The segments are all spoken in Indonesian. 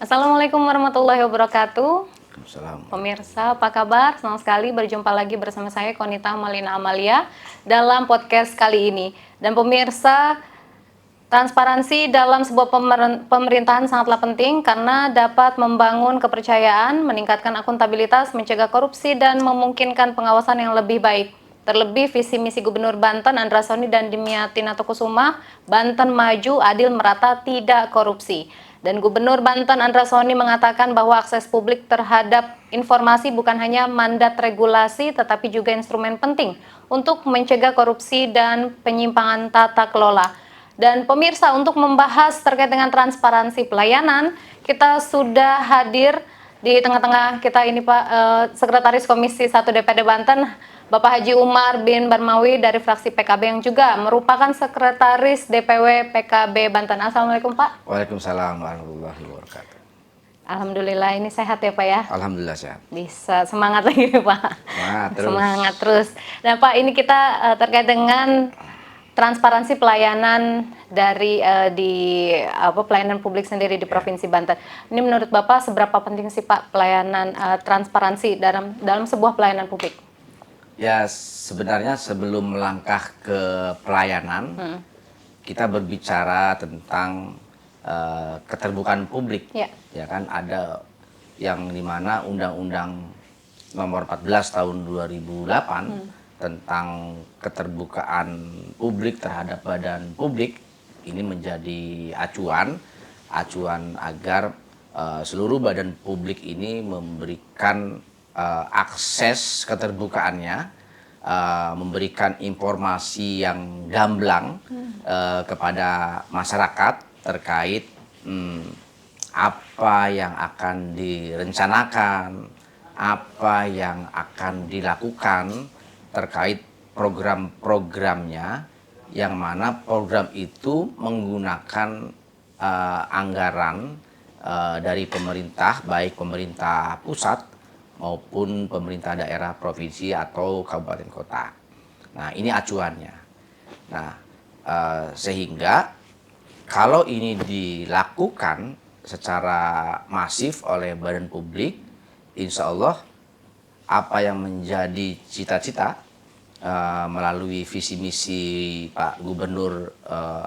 Assalamualaikum warahmatullahi wabarakatuh. Waalaikumsalam. Pemirsa, apa kabar? Senang sekali berjumpa lagi bersama saya Konita Malina Amalia dalam podcast kali ini. Dan pemirsa, transparansi dalam sebuah pemerintahan sangatlah penting karena dapat membangun kepercayaan, meningkatkan akuntabilitas, mencegah korupsi, dan memungkinkan pengawasan yang lebih baik. Terlebih visi misi Gubernur Banten Andra Soni dan Dimyati Natokusuma, Banten maju, adil, merata, tidak korupsi. Dan Gubernur Banten Andra Soni mengatakan bahwa akses publik terhadap informasi bukan hanya mandat regulasi tetapi juga instrumen penting untuk mencegah korupsi dan penyimpangan tata kelola. Dan pemirsa, untuk membahas terkait dengan transparansi pelayanan, kita sudah hadir di tengah-tengah kita ini Pak Sekretaris Komisi 1 DPRD Banten, Bapak Haji Umar bin Barmawi dari fraksi PKB yang juga merupakan Sekretaris DPW PKB Banten. Assalamualaikum Pak. Waalaikumsalam warahmatullahi wabarakatuh. Alhamdulillah, ini sehat ya Pak ya? Alhamdulillah sehat. Bisa semangat lagi Pak. Semangat terus. Semangat terus. Nah Pak, ini kita terkait dengan transparansi pelayanan dari pelayanan publik sendiri di Provinsi Banten. Ini menurut Bapak seberapa penting sih Pak pelayanan transparansi dalam sebuah pelayanan publik? Ya, sebenarnya sebelum melangkah ke pelayanan, kita berbicara tentang keterbukaan publik. Ya kan, ada yang dimana Undang-Undang Nomor 14 Tahun 2008 tentang keterbukaan publik terhadap badan publik ini menjadi acuan agar seluruh badan publik ini memberikan akses keterbukaannya, memberikan informasi yang gamblang kepada masyarakat terkait apa yang akan direncanakan, apa yang akan dilakukan terkait program-programnya, yang mana program itu menggunakan anggaran dari pemerintah, baik pemerintah pusat maupun pemerintah daerah, provinsi atau kabupaten kota. Nah, ini acuannya. Nah, sehingga kalau ini dilakukan secara masif oleh badan publik, insya Allah apa yang menjadi cita-cita melalui visi misi Pak Gubernur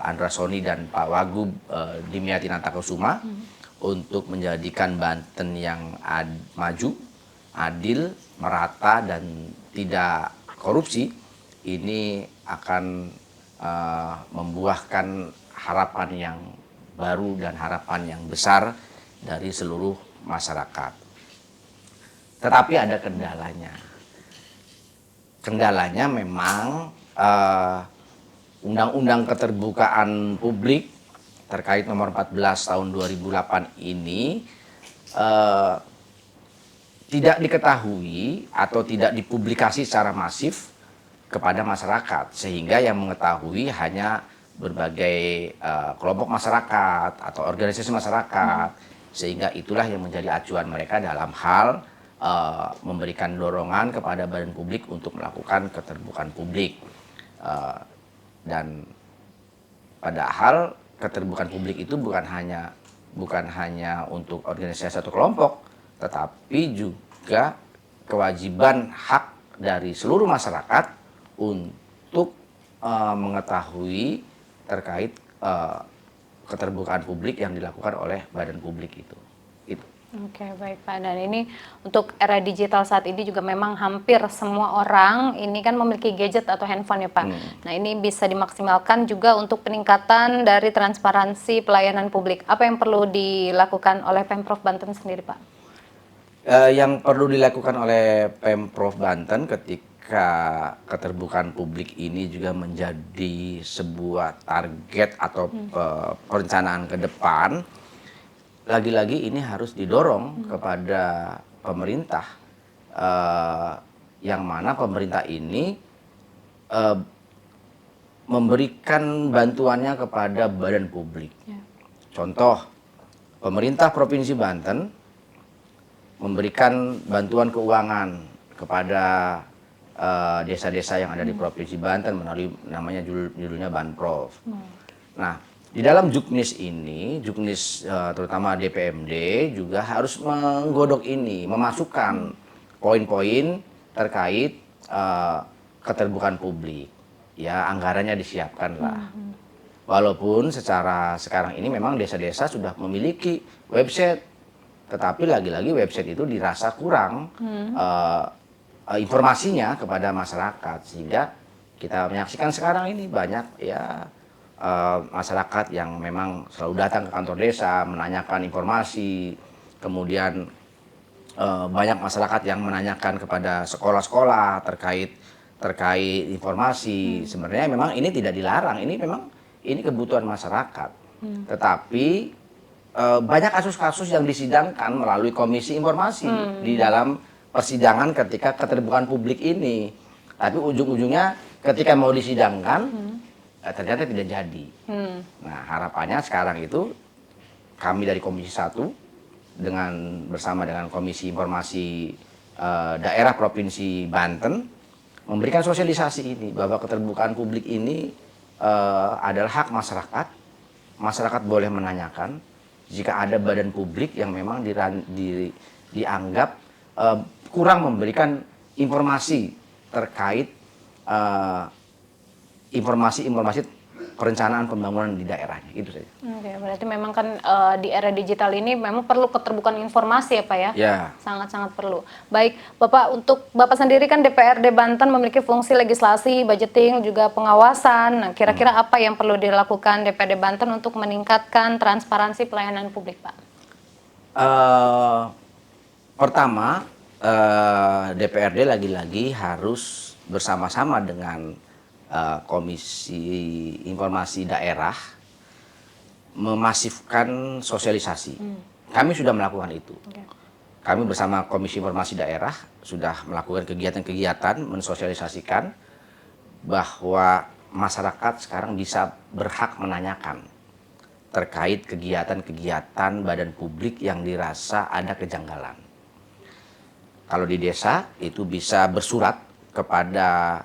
Andra Soni dan Pak Wagub Dimyati Natokusuma untuk menjadikan Banten yang maju, adil, merata, dan tidak korupsi, ini akan membuahkan harapan yang baru dan harapan yang besar dari seluruh masyarakat. Tetapi ada kendalanya. Kendalanya memang Undang-Undang Keterbukaan Publik terkait nomor 14 tahun 2008 ini tidak diketahui atau tidak dipublikasi secara masif kepada masyarakat, sehingga yang mengetahui hanya berbagai kelompok masyarakat atau organisasi masyarakat, sehingga itulah yang menjadi acuan mereka dalam hal memberikan dorongan kepada badan publik untuk melakukan keterbukaan publik. Dan padahal keterbukaan publik itu bukan hanya untuk organisasi atau kelompok, tetapi juga kewajiban hak dari seluruh masyarakat untuk mengetahui terkait keterbukaan publik yang dilakukan oleh badan publik itu. Oke, baik Pak. Dan ini untuk era digital saat ini juga memang hampir semua orang ini kan memiliki gadget atau handphone ya Pak. Nah, ini bisa dimaksimalkan juga untuk peningkatan dari transparansi pelayanan publik. Apa yang perlu dilakukan oleh Pemprov Banten sendiri Pak? Yang perlu dilakukan oleh Pemprov Banten ketika keterbukaan publik ini juga menjadi sebuah target atau perencanaan ke depan, lagi-lagi ini harus didorong kepada pemerintah, yang mana pemerintah ini memberikan bantuannya kepada badan publik. Contoh, pemerintah Provinsi Banten memberikan bantuan keuangan kepada desa-desa yang ada di Provinsi Banten melalui namanya judulnya Banprov. Nah, Di dalam Juknis ini, Juknis terutama DPMD juga harus menggodok ini, memasukkan poin-poin terkait keterbukaan publik. Ya, anggarannya disiapkan lah. Walaupun secara sekarang ini memang desa-desa sudah memiliki website, tetapi lagi-lagi website itu dirasa kurang informasinya kepada masyarakat, sehingga kita menyaksikan sekarang ini banyak ya masyarakat yang memang selalu datang ke kantor desa menanyakan informasi, kemudian banyak masyarakat yang menanyakan kepada sekolah-sekolah terkait informasi. Sebenarnya memang ini tidak dilarang, ini memang ini kebutuhan masyarakat. Tetapi banyak kasus-kasus yang disidangkan melalui komisi informasi di dalam persidangan ketika keterbukaan publik ini. Tapi ujung-ujungnya ketika mau disidangkan ternyata tidak jadi. Nah, harapannya sekarang itu kami dari Komisi 1 bersama dengan Komisi Informasi Daerah Provinsi Banten memberikan sosialisasi ini bahwa keterbukaan publik ini adalah hak masyarakat. Masyarakat boleh menanyakan jika ada badan publik yang memang dianggap kurang memberikan informasi terkait informasi perencanaan pembangunan di daerahnya, itu saja. Oke, berarti memang kan di era digital ini memang perlu keterbukaan informasi ya Pak ya? Ya. Sangat-sangat perlu. Baik, Bapak, untuk Bapak sendiri kan DPRD Banten memiliki fungsi legislasi, budgeting, juga pengawasan. Nah, kira-kira apa yang perlu dilakukan DPRD Banten untuk meningkatkan transparansi pelayanan publik, Pak? Pertama, DPRD lagi-lagi harus bersama-sama dengan Komisi Informasi Daerah memasifkan sosialisasi. Kami sudah melakukan itu. Kami bersama Komisi Informasi Daerah sudah melakukan kegiatan-kegiatan mensosialisasikan bahwa masyarakat sekarang bisa berhak menanyakan terkait kegiatan-kegiatan badan publik yang dirasa ada kejanggalan. Kalau di desa itu bisa bersurat kepada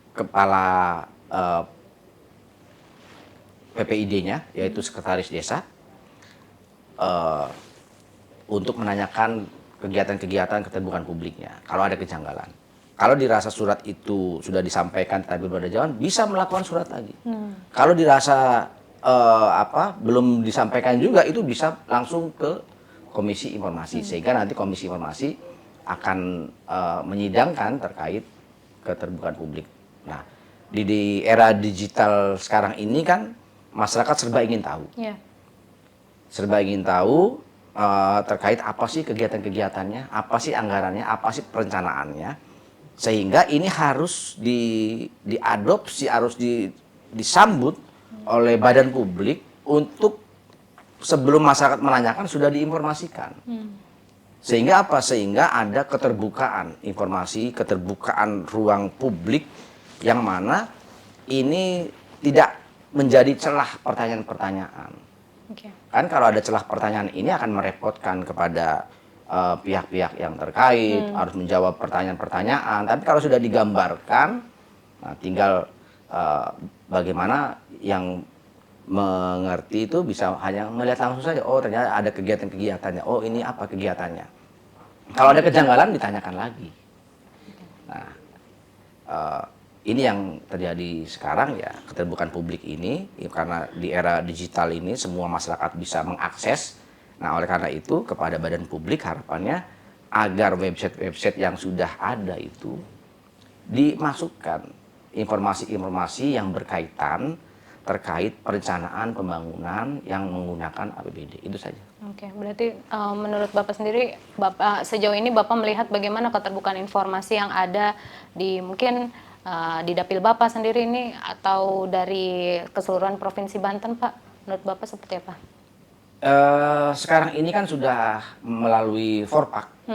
kepala PPID-nya, yaitu sekretaris desa, untuk menanyakan kegiatan-kegiatan keterbukaan publiknya kalau ada kejanggalan. Kalau dirasa surat itu sudah disampaikan tapi belum ada jawaban, bisa melakukan surat lagi. Kalau dirasa belum disampaikan juga, itu bisa langsung ke Komisi Informasi, sehingga nanti Komisi Informasi akan menyidangkan terkait keterbukaan publik. Nah, di era digital sekarang ini kan masyarakat serba ingin tahu. Serba ingin tahu terkait apa sih kegiatan-kegiatannya, apa sih anggarannya, apa sih perencanaannya, sehingga ini harus diadopsi, harus disambut oleh badan publik untuk sebelum masyarakat menanyakan sudah diinformasikan. Sehingga apa? Sehingga ada keterbukaan informasi, keterbukaan ruang publik yang mana ini tidak menjadi celah pertanyaan-pertanyaan. Kan kalau ada celah pertanyaan ini akan merepotkan kepada pihak-pihak yang terkait, harus menjawab pertanyaan-pertanyaan. Tapi kalau sudah digambarkan, nah tinggal bagaimana yang mengerti itu bisa hanya melihat langsung saja, oh ternyata ada kegiatan-kegiatannya, oh ini apa kegiatannya. Kalau ada kejanggalan ditanyakan lagi. Nah, ini yang terjadi sekarang ya, keterbukaan publik ini, karena di era digital ini semua masyarakat bisa mengakses. Nah, oleh karena itu kepada badan publik harapannya agar website-website yang sudah ada itu dimasukkan informasi-informasi yang berkaitan terkait perencanaan pembangunan yang menggunakan APBD. Itu saja. Oke, berarti menurut Bapak sendiri, Bapak sejauh ini Bapak melihat bagaimana keterbukaan informasi yang ada di mungkin di dapil Bapak sendiri ini atau dari keseluruhan Provinsi Banten, Pak? Menurut Bapak seperti apa? Sekarang ini kan sudah melalui Forpak,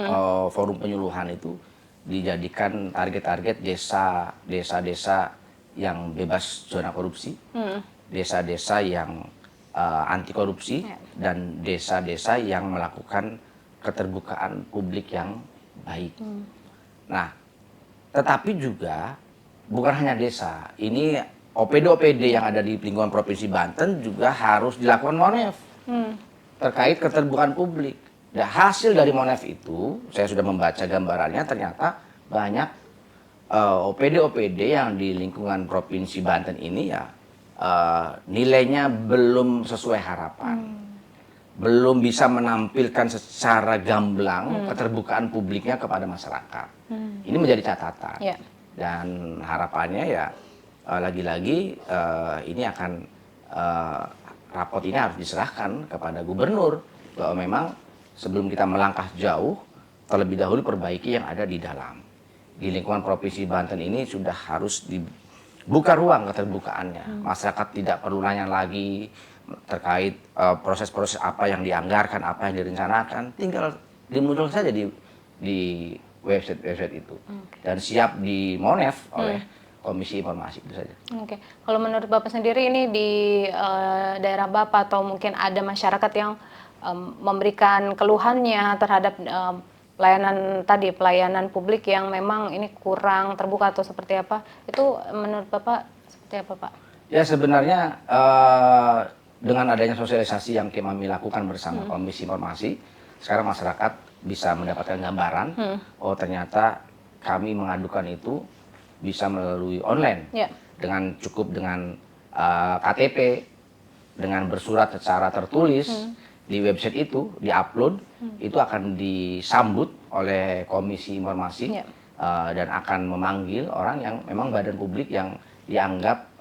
forum penyuluhan itu dijadikan target-target desa-desa yang bebas zona korupsi, desa-desa yang anti korupsi, dan desa-desa yang melakukan keterbukaan publik yang baik. Nah, tetapi juga bukan hanya desa, ini OPD-OPD yang ada di lingkungan Provinsi Banten juga harus dilakukan monef terkait keterbukaan publik. Dan hasil dari monef itu, saya sudah membaca gambarannya, ternyata banyak OPD-OPD yang di lingkungan Provinsi Banten ini ya nilainya belum sesuai harapan. Belum bisa menampilkan secara gamblang keterbukaan publiknya kepada masyarakat. Ini menjadi catatan. Yeah. Dan harapannya ya lagi-lagi ini akan rapot ini harus diserahkan kepada gubernur bahwa memang sebelum kita melangkah jauh terlebih dahulu perbaiki yang ada di dalam. Di lingkungan Provinsi Banten ini sudah harus dibuka ruang keterbukaannya. Masyarakat tidak perlu nanya lagi terkait proses-proses apa yang dianggarkan, apa yang direncanakan, tinggal dimunculkan saja di website itu dan siap dimonef oleh Komisi Informasi, itu saja. Oke, kalau menurut Bapak sendiri ini di daerah Bapak atau mungkin ada masyarakat yang memberikan keluhannya terhadap pelayanan publik yang memang ini kurang terbuka atau seperti apa, itu menurut Bapak seperti apa, Pak? Ya sebenarnya dengan adanya sosialisasi yang kami lakukan bersama Komisi Informasi, sekarang masyarakat bisa mendapatkan gambaran, oh ternyata kami mengadukan itu bisa melalui online, dengan cukup dengan KTP, dengan bersurat secara tertulis di website itu, diupload, itu akan disambut oleh Komisi Informasi dan akan memanggil orang yang memang badan publik yang dianggap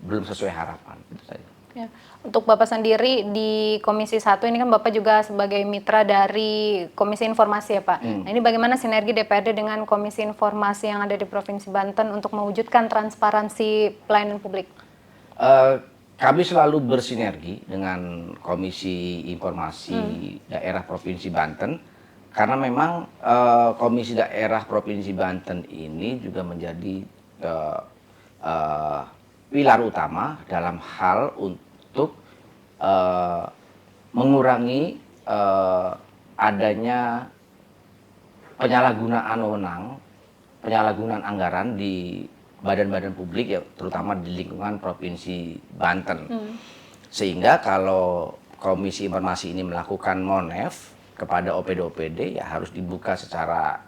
belum sesuai harapan, itu saja. Ya. Untuk Bapak sendiri di Komisi 1 ini kan Bapak juga sebagai mitra dari Komisi Informasi ya Pak. Nah ini bagaimana sinergi DPRD dengan Komisi Informasi yang ada di Provinsi Banten untuk mewujudkan transparansi pelayanan publik? Kami selalu bersinergi dengan Komisi Informasi Daerah Provinsi Banten karena memang Komisi Daerah Provinsi Banten ini juga menjadi pilar utama dalam hal untuk mengurangi adanya penyalahgunaan wewenang, penyalahgunaan anggaran di badan-badan publik ya, terutama di lingkungan Provinsi Banten. Sehingga kalau Komisi Informasi ini melakukan monef kepada OPD-OPD ya harus dibuka secara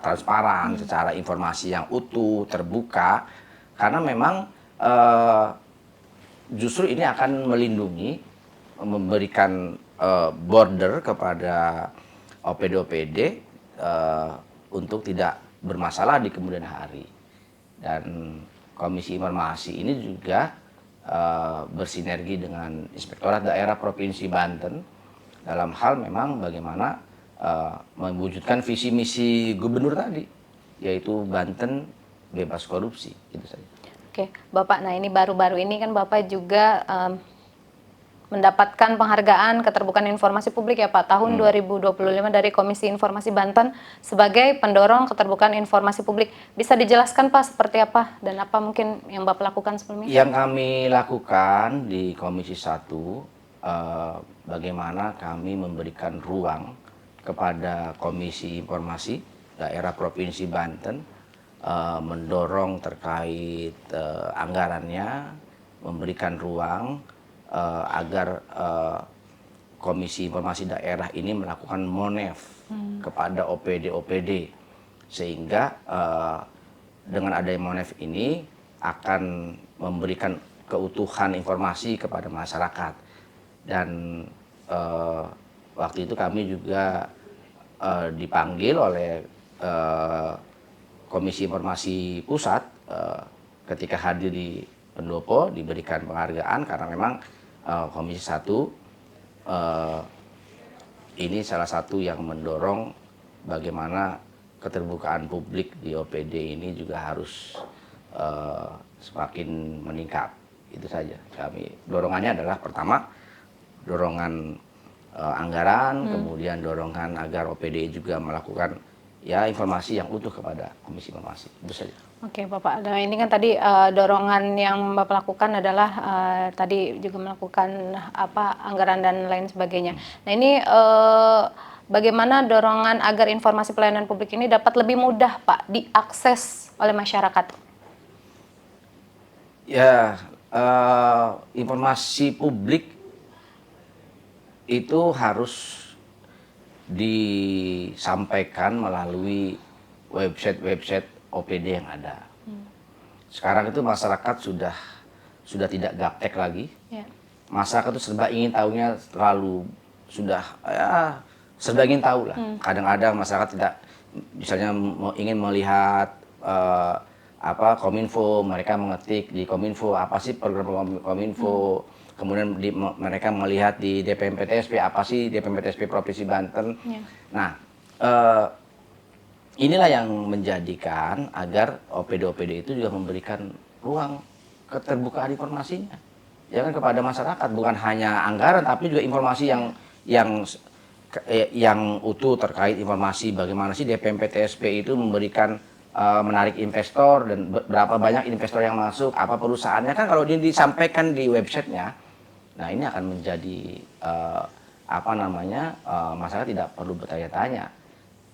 transparan, secara informasi yang utuh, terbuka, karena memang justru ini akan melindungi, memberikan border kepada OPD-OPD untuk tidak bermasalah di kemudian hari. Dan Komisi Informasi ini juga bersinergi dengan Inspektorat Daerah Provinsi Banten dalam hal memang bagaimana mewujudkan visi misi gubernur tadi, yaitu Banten bebas korupsi, itu saja. Oke, Bapak, nah ini baru-baru ini kan Bapak juga mendapatkan penghargaan keterbukaan informasi publik ya Pak, tahun 2025 dari Komisi Informasi Banten sebagai pendorong keterbukaan informasi publik. Bisa dijelaskan Pak seperti apa dan apa mungkin yang Bapak lakukan sebelumnya? Yang kami lakukan di Komisi 1, bagaimana kami memberikan ruang kepada Komisi Informasi Daerah Provinsi Banten mendorong terkait anggarannya, memberikan ruang agar Komisi Informasi Daerah ini melakukan monef kepada OPD-OPD, sehingga dengan adanya monef ini akan memberikan keutuhan informasi kepada masyarakat. Dan waktu itu kami juga dipanggil oleh Komisi Informasi Pusat ketika hadir di Pendopo, diberikan penghargaan karena memang Komisi 1 ini salah satu yang mendorong bagaimana keterbukaan publik di OPD ini juga harus semakin meningkat. Itu saja. Kami dorongannya adalah pertama dorongan anggaran, kemudian dorongan agar OPD juga melakukan ya informasi yang utuh kepada Komisi Informasi. Itu saja. Oke Bapak, nah ini kan tadi dorongan yang Bapak lakukan adalah tadi juga melakukan anggaran dan lain sebagainya. Nah ini bagaimana dorongan agar informasi pelayanan publik ini dapat lebih mudah Pak diakses oleh masyarakat? Ya, informasi publik itu harus disampaikan melalui website OPD yang ada. Sekarang itu masyarakat sudah tidak gaptek lagi. Ya. Masyarakat itu serba ingin tahunya terlalu sudah serba ingin tahu lah. Kadang-kadang masyarakat tidak, misalnya ingin melihat Kominfo, mereka mengetik di Kominfo apa sih program Kominfo. Kemudian mereka melihat di DPM PTSP apa sih DPM PTSP Provinsi Banten. Ya. Nah, inilah yang menjadikan agar OPD-OPD itu juga memberikan ruang keterbukaan informasinya, ya kan, kepada masyarakat, bukan hanya anggaran tapi juga informasi yang utuh terkait informasi bagaimana sih DPM PTSP itu memberikan menarik investor dan berapa banyak investor yang masuk, apa perusahaannya, kan kalau disampaikan di websitenya. Nah, ini akan menjadi masyarakat tidak perlu bertanya-tanya,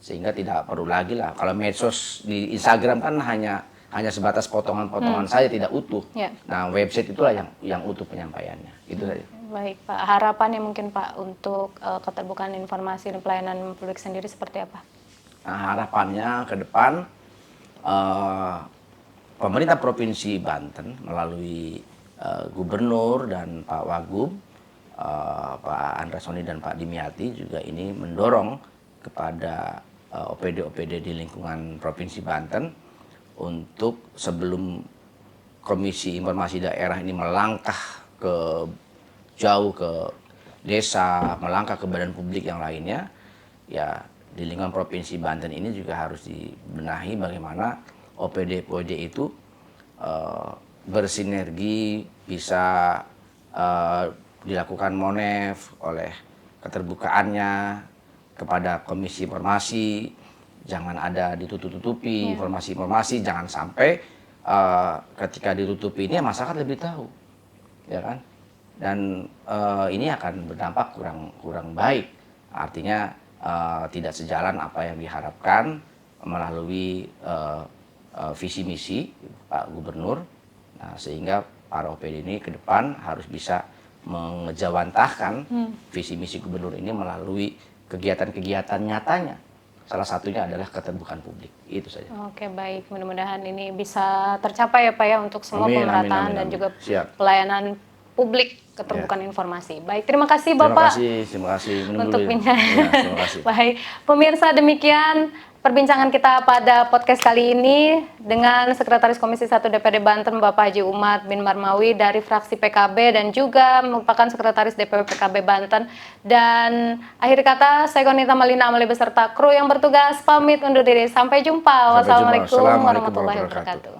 sehingga tidak perlu lagi lah kalau medsos di Instagram kan hanya sebatas potongan-potongan saja, tidak utuh. Ya. Nah, website itulah yang utuh penyampaiannya. Itu saja. Baik Pak, harapannya mungkin Pak untuk keterbukaan informasi dan pelayanan publik sendiri seperti apa? Nah, harapannya ke depan pemerintah Provinsi Banten melalui Gubernur dan Pak Wagub, Pak Andrasoni dan Pak Dimyati juga ini mendorong kepada OPD-OPD di lingkungan Provinsi Banten untuk sebelum Komisi Informasi Daerah ini melangkah jauh ke desa, melangkah ke badan publik yang lainnya, ya di lingkungan Provinsi Banten ini juga harus dibenahi bagaimana OPD-OPD itu bersinergi, bisa dilakukan monef oleh keterbukaannya kepada Komisi Informasi, jangan ada ditutup-tutupi informasi-informasi, jangan sampai ketika ditutupi ini masyarakat lebih tahu, ya kan, dan ini akan berdampak kurang baik, artinya tidak sejalan apa yang diharapkan melalui visi misi Pak Gubernur. Nah, sehingga para OPD ini ke depan harus bisa mengejawantahkan visi misi gubernur ini melalui kegiatan-kegiatan nyatanya. Salah satunya adalah keterbukaan publik. Itu saja. Oke, baik. Mudah-mudahan ini bisa tercapai ya Pak ya untuk semua pemerataan dan juga pelayanan publik, keterbukaan informasi. Baik, terima kasih Bapak. Terima kasih. Untuk ya, terima kasih. Baik, pemirsa, demikian perbincangan kita pada podcast kali ini dengan Sekretaris Komisi 1 DPRD Banten Bapak Haji Umar bin Marmawi dari fraksi PKB dan juga merupakan Sekretaris DPW PKB Banten. Dan akhir kata, saya Konita Malina Amali beserta kru yang bertugas pamit undur diri. Sampai jumpa. Wassalamualaikum warahmatullahi wabarakatuh.